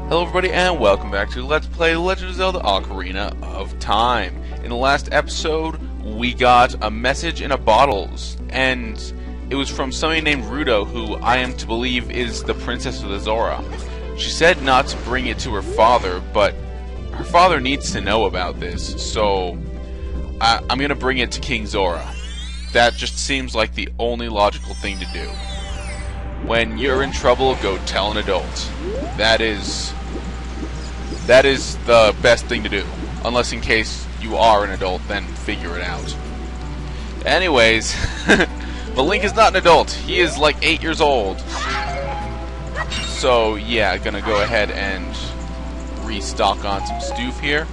Hello everybody and welcome back to Let's Play Legend of Zelda Ocarina of Time. In the last episode, we got a message in a bottle, and it was from somebody named Ruto, who I am to believe is the Princess of the Zora. She said not to bring it to her father, but her father needs to know about this, so I'm gonna bring it to King Zora. That just seems like the only logical thing to do. When you're in trouble, go tell an adult. That is the best thing to do. Unless in case you are an adult, then figure it out. Anyways, but Link is not an adult. He is like 8 years old. So yeah, gonna go ahead and restock on some stoof here.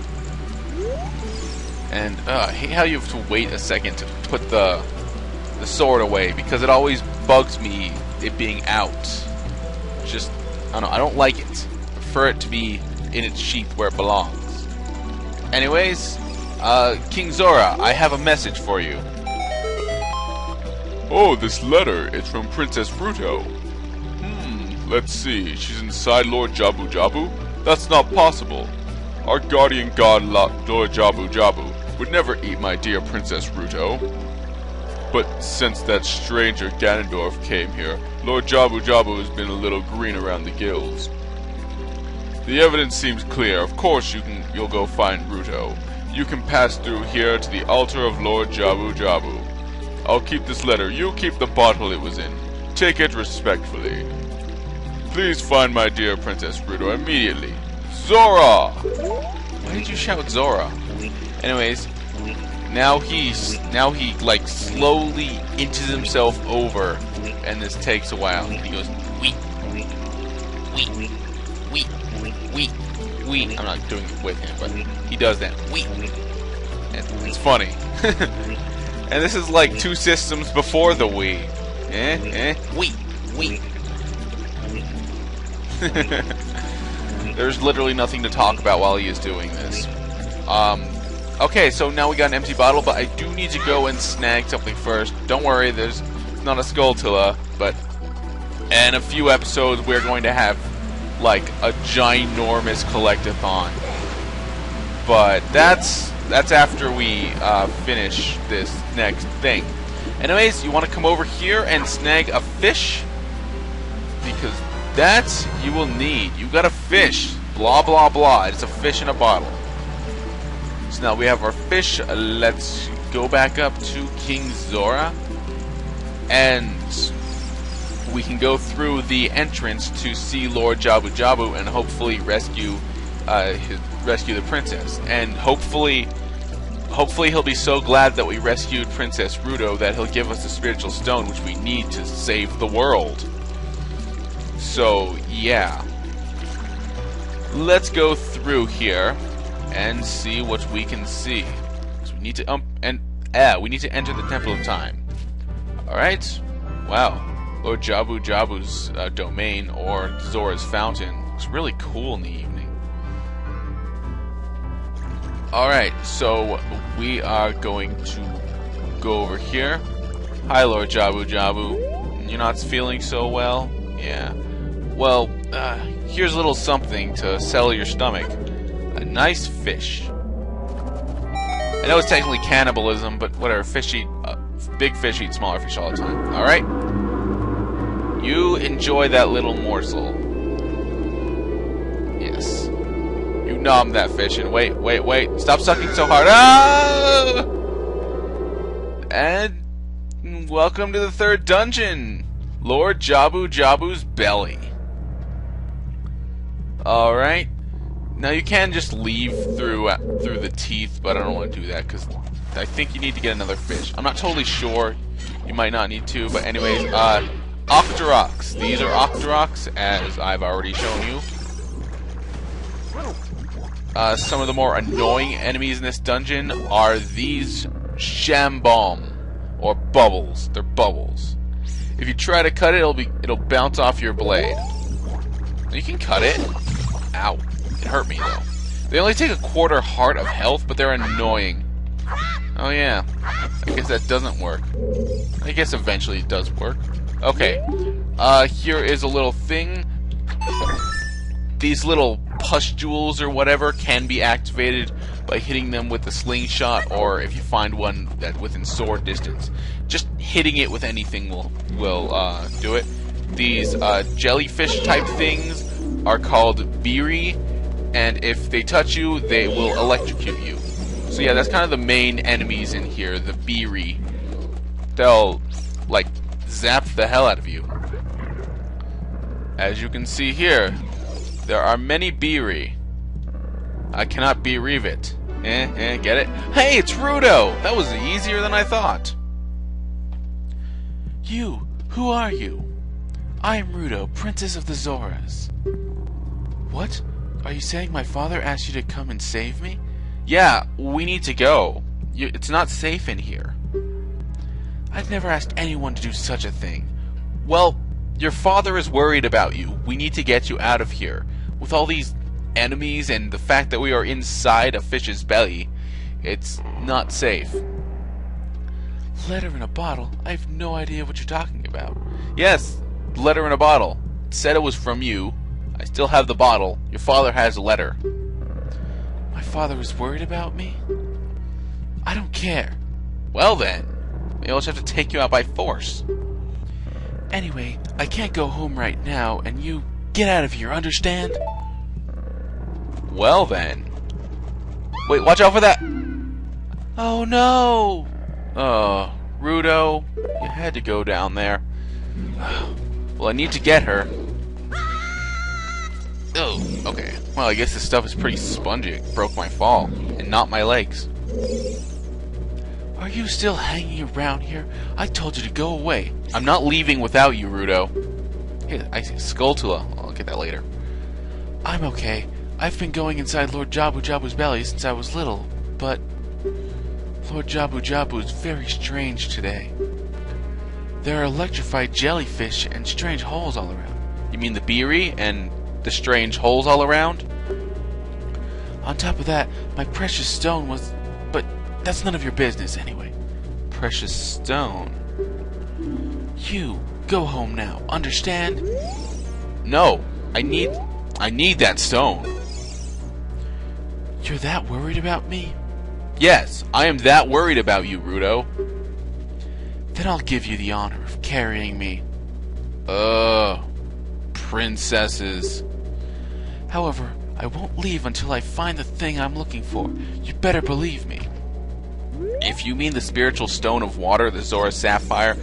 And I hate how you have to wait a second to put the sword away, because it always bugs me it being out. Just, I don't know, I don't like it. I prefer it to be in its sheath where it belongs. Anyways, King Zora, I have a message for you. Oh, this letter, it's from Princess Ruto. Let's see, she's inside Lord Jabu-Jabu? That's not possible. Our guardian god, Lord Jabu-Jabu, would never eat my dear Princess Ruto. But since that stranger Ganondorf came here, Lord Jabu-Jabu has been a little green around the gills. The evidence seems clear. Of course you'll go find Ruto. You can pass through here to the altar of Lord Jabu-Jabu. I'll keep this letter. You keep the bottle it was in. Take it respectfully. Please find my dear Princess Ruto immediately. Zora! Why did you shout Zora? Anyways, now he like slowly inches himself over, and this takes a while. He goes wee, wee, wee, wee, wee. I'm not doing it with him, but he does that wee. And it's funny. And this is like 2 systems before the Wii. Wee, wee. There's literally nothing to talk about while he is doing this. Okay, so now we got an empty bottle, but I do need to go and snag something first. Don't worry, there's not a Skulltula, but in a few episodes we're going to have like a ginormous collectathon. But that's after we finish this next thing. Anyways, you want to come over here and snag a fish, because that's you will need. You got a fish. Blah blah blah. It's a fish in a bottle. So now we have our fish. Let's go back up to King Zora, and we can go through the entrance to see Lord Jabu-Jabu and hopefully rescue the princess. And hopefully he'll be so glad that we rescued Princess Ruto that he'll give us the spiritual stone, which we need to save the world. So yeah, let's go through here and see what we can see. So we need to we need to enter the Temple of Time. All right. Wow. Lord Jabu-Jabu's domain, or Zora's fountain, looks really cool in the evening. All right. So we are going to go over here. Hi, Lord Jabu-Jabu. You're not feeling so well? Yeah. Well, here's a little something to settle your stomach. A nice fish. I know it's technically cannibalism, but whatever. Big fish eat smaller fish all the time. Alright? You enjoy that little morsel. Yes. You nom that fish and wait. Stop sucking so hard. Ah! And welcome to the 3rd dungeon. Lord Jabu-Jabu's belly. Alright. Now you can just leave through the teeth, but I don't want to do that because I think you need to get another fish. I'm not totally sure. You might not need to, but anyways, Octoroks. These are Octoroks, as I've already shown you. Some of the more annoying enemies in this dungeon are these Shambomb, or bubbles. They're bubbles. If you try to cut it, it'll bounce off your blade. You can cut it. Ow. It hurt me, though. They only take a 1/4 heart of health, but they're annoying. Oh, yeah. I guess that doesn't work. I guess eventually it does work. Okay. Here is a little thing. these little pustules or whatever can be activated by hitting them with the slingshot, or if you find one that within sword distance. Just hitting it with anything will do it. These jellyfish type things are called beery, and if they touch you, they will electrocute you. So yeah, that's kind of the main enemies in here, the beery. They'll, like, zap the hell out of you. As you can see here, there are many beery. I cannot bereave it. Get it? Hey, it's Ruto! That was easier than I thought. You, who are you? I am Ruto, Princess of the Zoras. What? Are you saying my father asked you to come and save me? Yeah, we need to go. It's not safe in here. I've never asked anyone to do such a thing. Well, your father is worried about you. We need to get you out of here. With all these enemies and the fact that we are inside a fish's belly, it's not safe. Letter in a bottle? I have no idea what you're talking about. Yes, letter in a bottle. It said it was from you. I still have the bottle. Your father has a letter. My father is worried about me? I don't care. Well then, maybe I'll just have to take you out by force. Anyway, I can't go home right now, and you get out of here, understand? Well then. Wait, watch out for that! Oh no! Oh, Ruto, you had to go down there. Well, I need to get her. Oh, okay. Well, I guess this stuff is pretty spongy. It broke my fall, and not my legs. Are you still hanging around here? I told you to go away. I'm not leaving without you, Ruto. Hey, I see Skulltula. I'll get that later. I'm okay. I've been going inside Lord Jabu-Jabu's belly since I was little, but Lord Jabu-Jabu is very strange today. There are electrified jellyfish and strange holes all around. You mean the beery and the strange holes all around? On top of that, my precious stone was... But that's none of your business anyway. Precious stone? You, go home now, understand? No, I need that stone. You're that worried about me? Yes, I am that worried about you, Ruto. Then I'll give you the honor of carrying me. Princesses. However, I won't leave until I find the thing I'm looking for. You better believe me. If you mean the spiritual stone of water, the Zora Sapphire,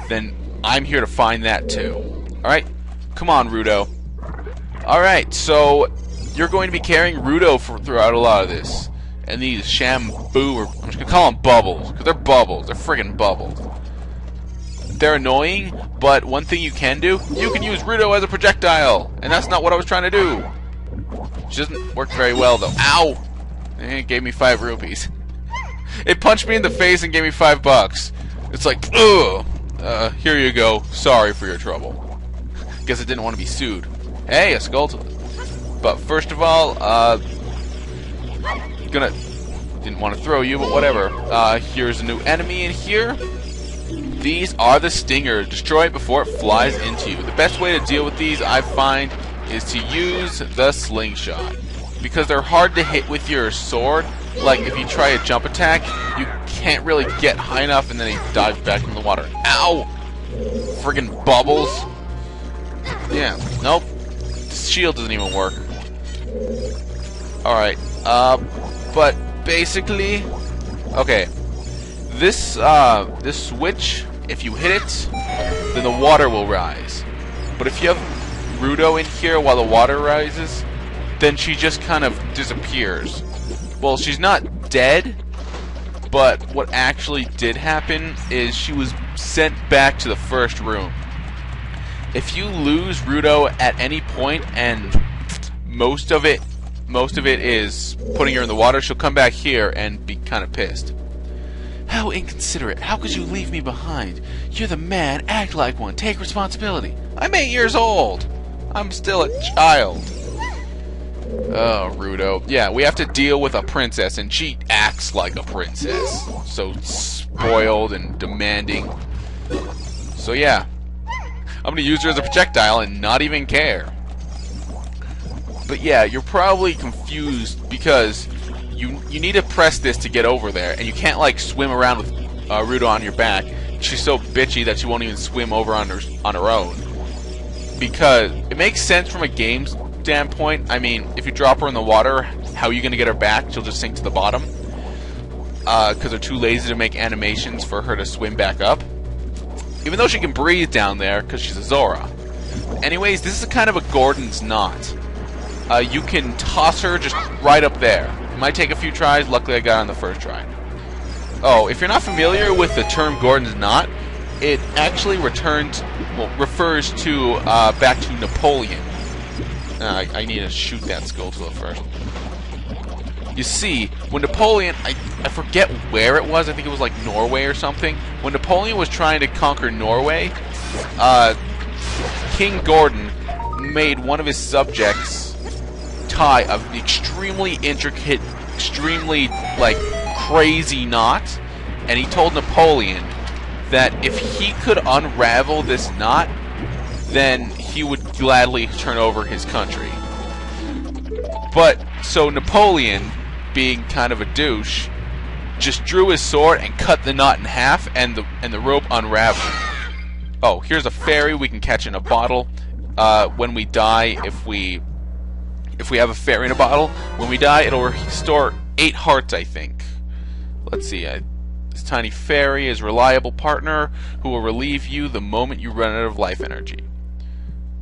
then I'm here to find that too. Alright? Come on, Ruto. Alright, so you're going to be carrying Ruto throughout a lot of this. And these Shambu, or I'm just going to call them Bubbles, because they're Bubbles. They're friggin' Bubbles. They're annoying, but one thing you can do, you can use Ruto as a projectile. And that's not what I was trying to do. Which doesn't work very well, though. Ow! It gave me 5 rupees. It punched me in the face and gave me $5. It's like, ugh. Here you go. Sorry for your trouble. Guess it didn't want to be sued. Hey, a Skulltula. But first of all, didn't want to throw you, but whatever. Here's a new enemy in here. These are the Stinger. Destroy it before it flies into you. The best way to deal with these, I find, is to use the slingshot. Because they're hard to hit with your sword. Like, if you try a jump attack, you can't really get high enough, and then they dive back in the water. Ow! Friggin' Bubbles. Yeah, nope. The shield doesn't even work. Alright, but basically... Okay. This switch, if you hit it, then the water will rise. But if you have Ruto in here while the water rises, then she just kind of disappears. Well, she's not dead, but what actually did happen is she was sent back to the first room. If you lose Ruto at any point, and most of it is putting her in the water, she'll come back here and be kind of pissed. How inconsiderate. How could you leave me behind? You're the man. Act like one. Take responsibility. I'm 8 years old. I'm still a child. Oh, Ruto. Yeah, we have to deal with a princess, and she acts like a princess. So spoiled and demanding. So yeah. I'm going to use her as a projectile and not even care. But yeah, you're probably confused because you need to press this to get over there, and you can't like swim around with Ruto on your back. She's so bitchy that she won't even swim over on her own. Because it makes sense from a game standpoint. I mean, if you drop her in the water, how are you going to get her back? She'll just sink to the bottom. Because they're too lazy to make animations for her to swim back up. Even though she can breathe down there because she's a Zora. Anyways, this is kind of a Gordon's knot. You can toss her just right up there. It might take a few tries. Luckily, I got it on the first try. Oh, if you're not familiar with the term Gordon's knot, it actually refers to back to Napoleon. I need to shoot that skull to it first. You see, when Napoleon, I forget where it was. I think it was like Norway or something. When Napoleon was trying to conquer Norway, King Gordon made one of his subjects tie an extremely intricate, extremely like crazy knot, and he told Napoleon that if he could unravel this knot, then he would gladly turn over his country. But so Napoleon, being kind of a douche, just drew his sword and cut the knot in half, and the rope unraveled. Oh, here's a fairy we can catch in a bottle. When we die, if we have a fairy in a bottle, when we die, it'll restore 8 hearts, I think. Let's see. This tiny fairy is a reliable partner who will relieve you the moment you run out of life energy.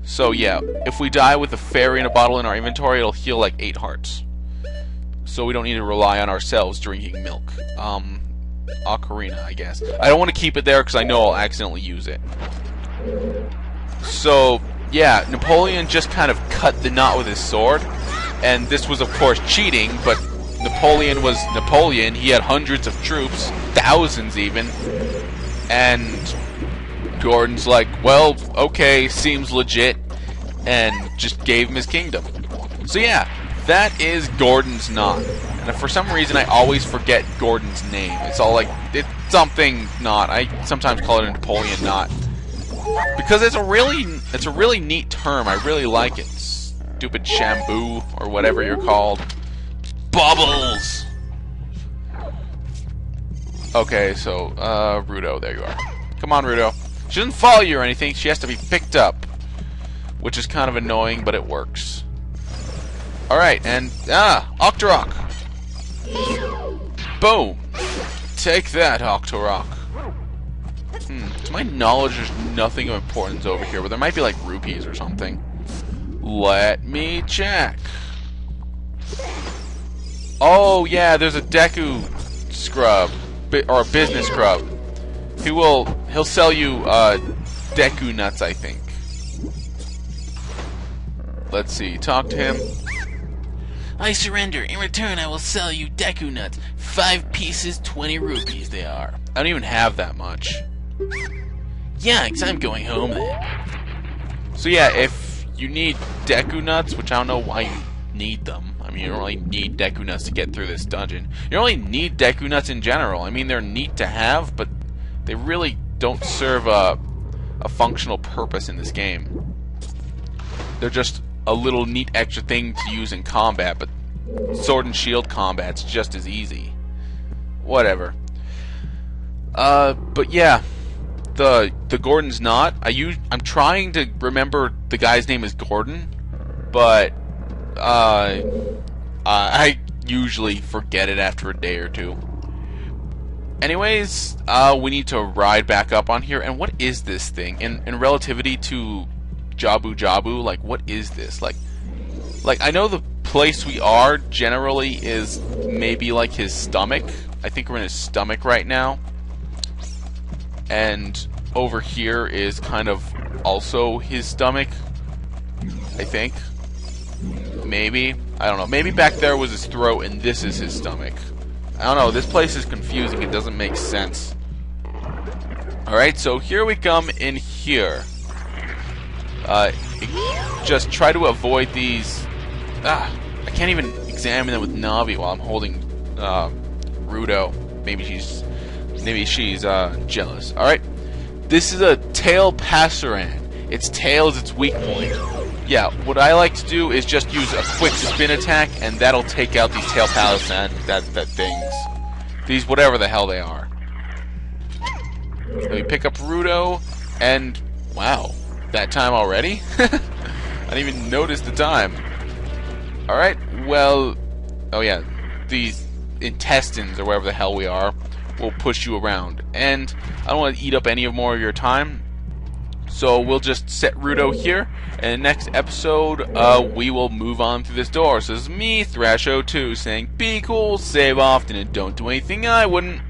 So yeah, if we die with a fairy in a bottle in our inventory, it'll heal like 8 hearts. So we don't need to rely on ourselves drinking milk. Ocarina, I guess. I don't want to keep it there because I know I'll accidentally use it. So yeah, Napoleon just kind of cut the knot with his sword, and this was of course cheating, but Napoleon was Napoleon. He had hundreds of troops, thousands even, and Gordon's like, well, okay, seems legit, and just gave him his kingdom. So yeah, that is Gordon's knot. And for some reason I always forget Gordon's name. It's all like, it's something knot. I sometimes call it a Napoleon knot. Because it's a really neat term. I really like it. Stupid Shambu, or whatever you're called. Bubbles! Okay, so, Ruto, there you are. Come on, Ruto. She doesn't follow you or anything, she has to be picked up. Which is kind of annoying, but it works. Alright, and, Octorok! Boom! Take that, Octorok. To my knowledge, there's nothing of importance over here, but there might be like rupees or something. Let me check. Oh yeah, there's a Deku scrub, or a business scrub. He'll sell you Deku nuts, I think. Let's see, talk to him. I surrender. In return, I will sell you Deku nuts. 5 pieces, 20 rupees they are. I don't even have that much. Yikes, I'm going home then. So yeah, if you need Deku nuts, which I don't know why you need them. I mean, you don't really need Deku nuts to get through this dungeon. You don't really need Deku nuts in general. I mean, they're neat to have, but they really don't serve a functional purpose in this game. They're just a little neat extra thing to use in combat, but sword and shield combat's just as easy. Whatever. But yeah, the Gordon's knot. I'm trying to remember the guy's name is Gordon, but I usually forget it after a day or two. Anyways, we need to ride back up on here. And what is this thing in relativity to Jabu-Jabu? Like, what is this? Like I know the place we are generally is maybe like his stomach. I think we're in his stomach right now. And over here is kind of also his stomach, I think. Maybe. I don't know. Maybe back there was his throat and this is his stomach. I don't know. This place is confusing. It doesn't make sense. Alright, so here we come in here. Just try to avoid these. I can't even examine them with Navi while I'm holding Ruto. Maybe she's jealous. Alright. This is a tail Passeran. Its tail is its weak point. yeah, what I like to do is just use a quick spin attack, and that'll take out these tail palace and that things. These whatever the hell they are. So we pick up Ruto, and wow, that time already? I didn't even notice the time. Alright, well, oh yeah, these intestines, or wherever the hell we are, will push you around. And I don't want to eat up any more of your time, so we'll just set Ruto here, and next episode, we will move on through this door. So this is me, Thrasho2, saying, be cool, save often, and don't do anything I wouldn't.